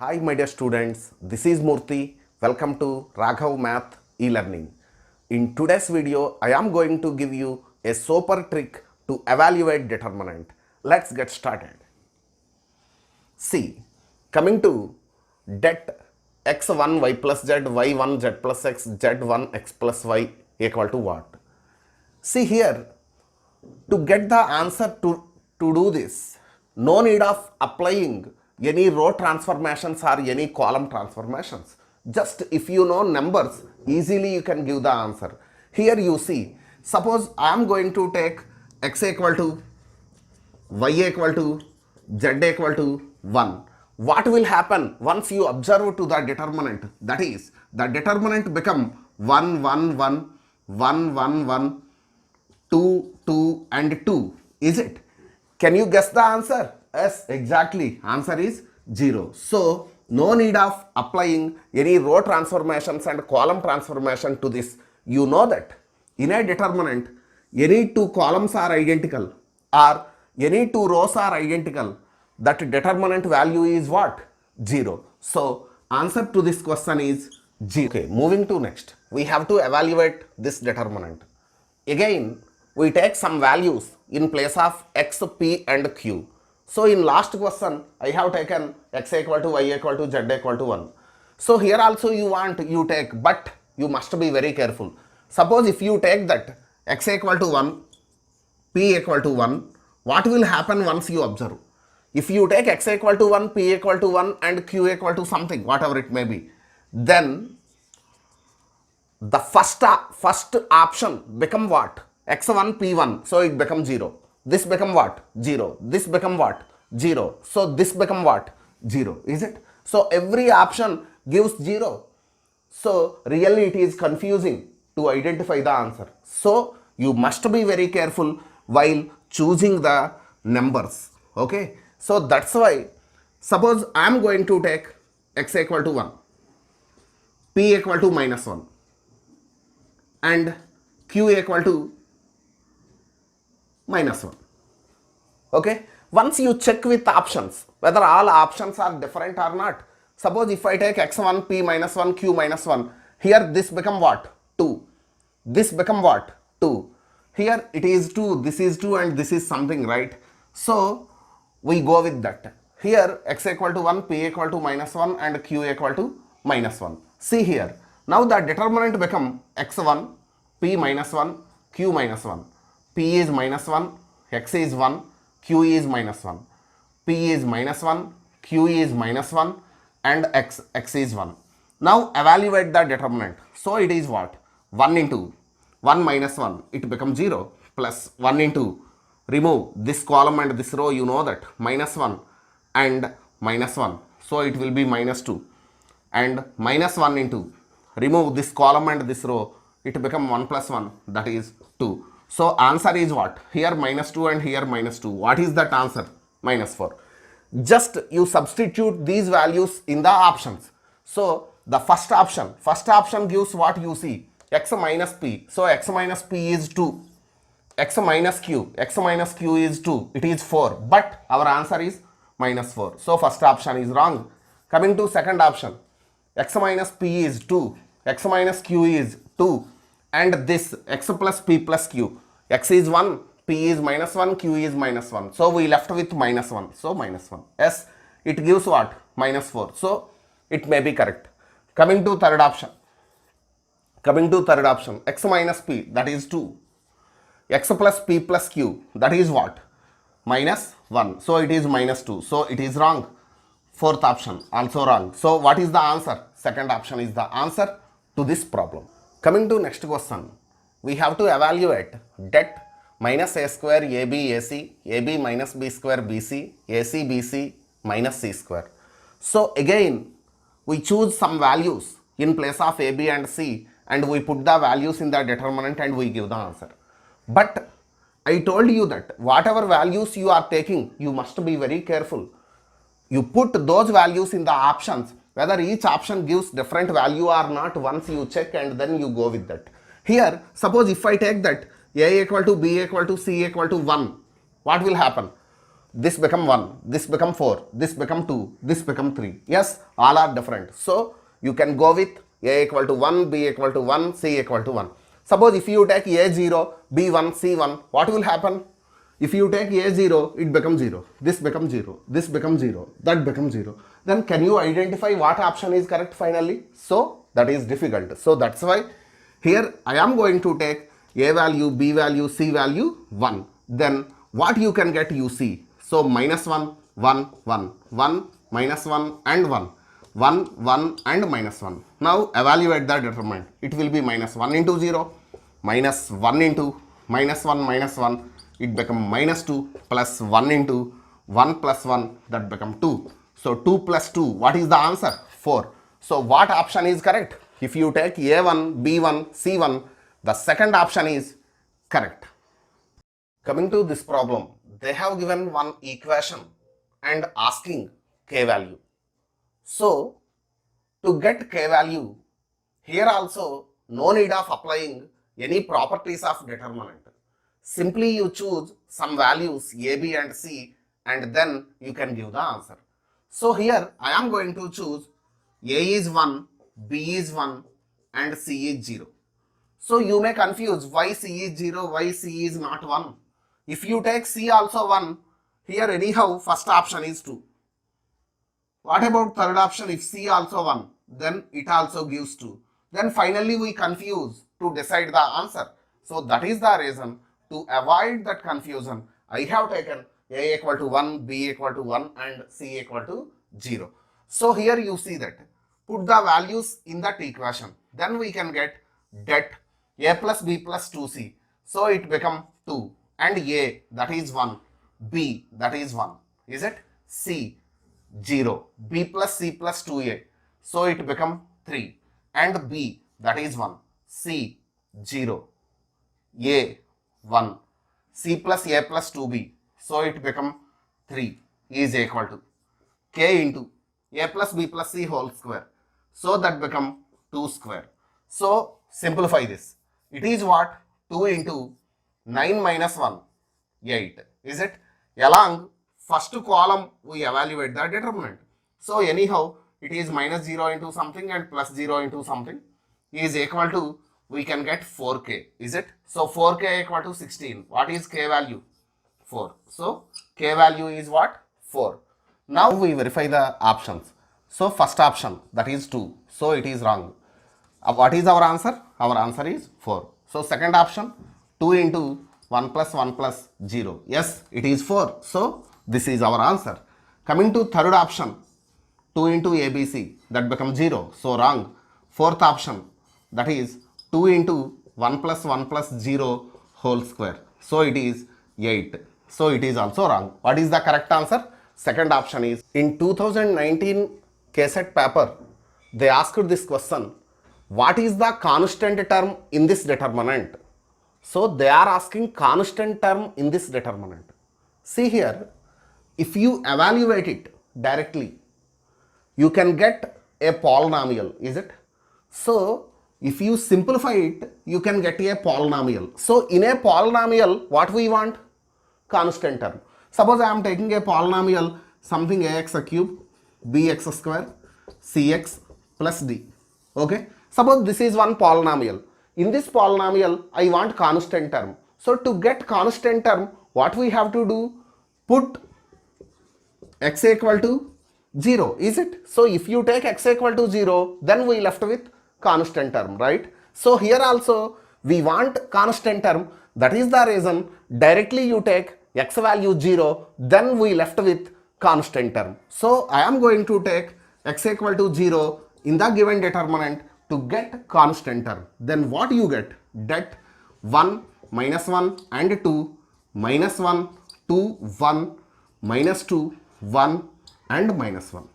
Hi my dear students, this is Murthy. Welcome to Raghav Math e-learning. In today's video, I am going to give you a super trick to evaluate determinant. Let's get started. See, coming to det x1 y plus z, y1 z plus x, z1 x plus y equal to what? See here, to get the answer to do this, no need of applying any row transformations or any column transformations. Just if you know numbers, easily you can give the answer. Here you see, suppose I am going to take x equal to y equal to z equal to 1. What will happen once you observe to the determinant? That is, the determinant become 1, 1, 1, 1, 1, 1, 2, 2 and 2. Is it? Can you guess the answer? Yes, exactly. Answer is 0. So, no need of applying any row transformations and column transformation to this. You know that in a determinant, any two columns are identical or any two rows are identical. That determinant value is what? 0. So, answer to this question is 0. Okay, moving to next. We have to evaluate this determinant. Again, we take some values in place of x, p and q. So in last question, I have taken x equal to y equal to z equal to 1. So here also you take, but you must be very careful. Suppose if you take that x equal to 1, p equal to 1, what will happen once you observe? If you take x equal to 1, p equal to 1 and q equal to something, whatever it may be, then the first option become what? x1 p1, so it becomes 0. This become what? 0. This become what? 0. So this become what? 0. Is it? So every option gives 0. So really it is confusing to identify the answer. So you must be very careful while choosing the numbers. Okay. So that's why, suppose I am going to take x equal to 1, p equal to minus 1 and q equal to minus 1. Okay. Once you check with options, whether all options are different or not. Suppose if I take x1, p minus 1, q minus 1, here this become what? 2. This become what? 2. Here it is 2, this is 2 and this is something, right? So we go with that. Here x equal to 1, p equal to minus 1 and q equal to minus 1. See here. Now the determinant become x1, p minus 1, q minus 1. P is minus 1, x is 1, q is minus 1. P is minus 1, q is minus 1 and x is 1. Now evaluate the determinant. So it is what? 1 into 1 minus 1, it becomes 0, plus 1 into, remove this column and this row, you know that, minus 1 and minus 1. So it will be minus 2. And minus 1 into, remove this column and this row, it become 1 plus 1, that is 2. So answer is what? Here minus 2 and here minus 2. What is that answer? Minus 4. Just you substitute these values in the options. So the first option gives what you see? X minus p. So x minus p is 2. X minus q is 2. It is 4. But our answer is minus 4. So first option is wrong. Coming to second option. X minus p is 2. X minus q is 2. And this x plus p plus q, x is 1, p is minus 1, q is minus 1. So we left with minus 1. So minus 1. Yes, it gives what? Minus 4. So it may be correct. Coming to third option, x minus p, that is 2. X plus p plus q, that is what? Minus 1. So it is minus 2. So it is wrong. Fourth option also wrong. So what is the answer? Second option is the answer to this problem. Coming to next question, we have to evaluate det minus a square ab ac, ab minus b square bc, ac bc minus c square. So again, we choose some values in place of a, b and c and we put the values in the determinant and we give the answer. But I told you that whatever values you are taking, you must be very careful. You put those values in the options, whether each option gives different value or not, once you check and then you go with that. Here, suppose if I take that a equal to b equal to c equal to 1, what will happen? this become 1, this become 4, this become 2, this become 3. Yes, all are different. So you can go with A equal to 1, B equal to 1, C equal to 1. Suppose if you take A0, B1, C1, what will happen? If you take A0, it becomes 0, this becomes 0, this becomes 0, that becomes 0. Then can you identify what option is correct finally? So that is difficult. So that's why here I am going to take A value, B value, C value 1. Then what you can get you see. So minus 1, 1, 1, 1, minus 1 and 1. 1, 1 and minus 1. Now evaluate the determinant. It will be minus 1 into 0, minus 1 into minus 1 minus 1. It become minus 2 plus 1 into 1 plus 1, that become 2. So 2 plus 2, what is the answer? 4. So what option is correct? If you take A1, B1, C1, the second option is correct. Coming to this problem, they have given one equation and asking k value. So to get k value, here also no need of applying any properties of determinant. Simply you choose some values A, B and C and then you can give the answer. So here I am going to choose A is 1, B is 1 and C is 0. So you may confuse why C is 0, why C is not 1. If you take C also 1, here anyhow first option is 2. What about third option? If C also 1, then it also gives 2. Then finally we confuse to decide the answer. So that is the reason, to avoid that confusion, I have taken A equal to 1, B equal to 1 and C equal to 0. So here you see that, put the values in that equation. Then we can get det A plus B plus 2C. So it become 2 and A, that is 1, B, that is 1. Is it? C, 0, B plus C plus 2A. So it become 3 and B, that is 1, C, 0, A, 1, C plus A plus 2B. So it become 3 is equal to K into A plus B plus C whole square. So that become 2 square. So simplify this. It is what? 2 into 9 minus 1, 8. Is it? Along first column we evaluate the determinant. So anyhow it is minus 0 into something and plus 0 into something is equal to, we can get 4k. Is it? So 4k equal to 16. What is k value? 4. So k value is what? 4. Now we verify the options. So first option, that is 2. So it is wrong. What is our answer? Our answer is 4. So second option, 2 into 1 plus 0. Yes, it is 4. So this is our answer. Coming to third option, 2 into ABC, that becomes 0. So wrong. Fourth option, that is 2 into 1 plus 0 whole square. So it is 8. So it is also wrong. What is the correct answer? Second option is, in 2019 KSET paper, they asked this question, what is the constant term in this determinant? So they are asking constant term in this determinant. See here, if you evaluate it directly, you can get a polynomial, is it? So if you simplify it, you can get a polynomial. So in a polynomial, what we want? Constant term. Suppose I am taking a polynomial, something ax cube, bx square, cx plus d. Okay. Suppose this is one polynomial. In this polynomial, I want constant term. So to get constant term, what we have to do? Put x equal to 0, is it? So if you take x equal to 0, then we left with constant term, right? So here also we want constant term. That is the reason directly you take x value 0, then we left with constant term. So I am going to take x equal to 0 in the given determinant to get constant term. Then what you get? Det 1, minus 1 and 2, minus 1, 2, 1, minus 2, 1 and minus 1.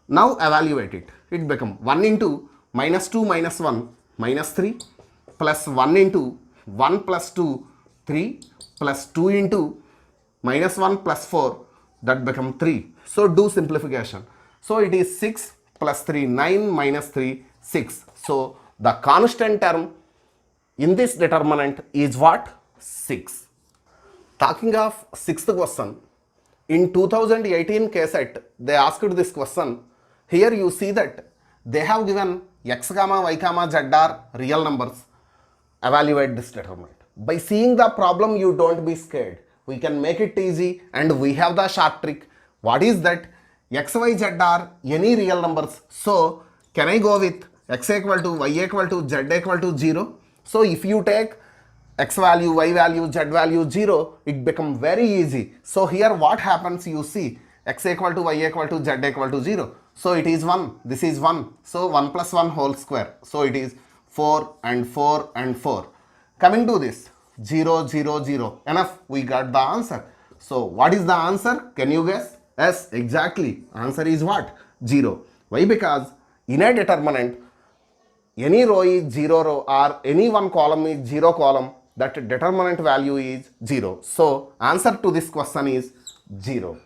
Now evaluate it. It become 1 into minus 2 minus 1, minus 3, plus 1 into 1 plus 2, 3, plus 2 into minus 1 plus 4, that become 3. So do simplification. So it is 6 plus 3, 9 minus 3, 6. So the constant term in this determinant is what? 6. Talking of sixth question, In 2018 KSET, they asked this question. Here you see that they have given x comma y comma z are real numbers. Evaluate this determinant. By seeing the problem, you don't be scared. We can make it easy, and we have the short trick. What is that? X, y, z are any real numbers. So can I go with x equal to y equal to z equal to 0? So if you take x value, y value, z value 0, it becomes very easy. So here what happens, you see x equal to y equal to z equal to 0. So it is 1, this is 1. So 1 plus 1 whole square. So it is 4 and 4 and 4. Coming to this 0, 0, 0. Enough, we got the answer. So what is the answer? Can you guess? Yes, exactly. Answer is what? 0. Why? Because in a determinant, any row is 0 row or any one column is 0 column, that determinant value is 0. So answer to this question is 0.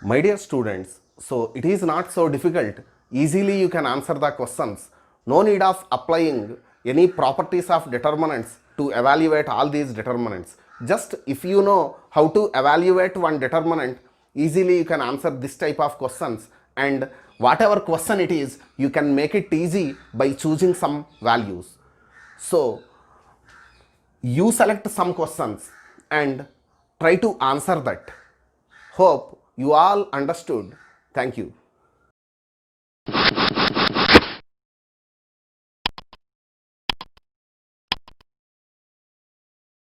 My dear students, so it is not so difficult. Easily you can answer the questions. No need of applying any properties of determinants to evaluate all these determinants. Just if you know how to evaluate one determinant, easily you can answer this type of questions, and whatever question it is, you can make it easy by choosing some values. So you select some questions and try to answer that. Hope you all understood. Thank you.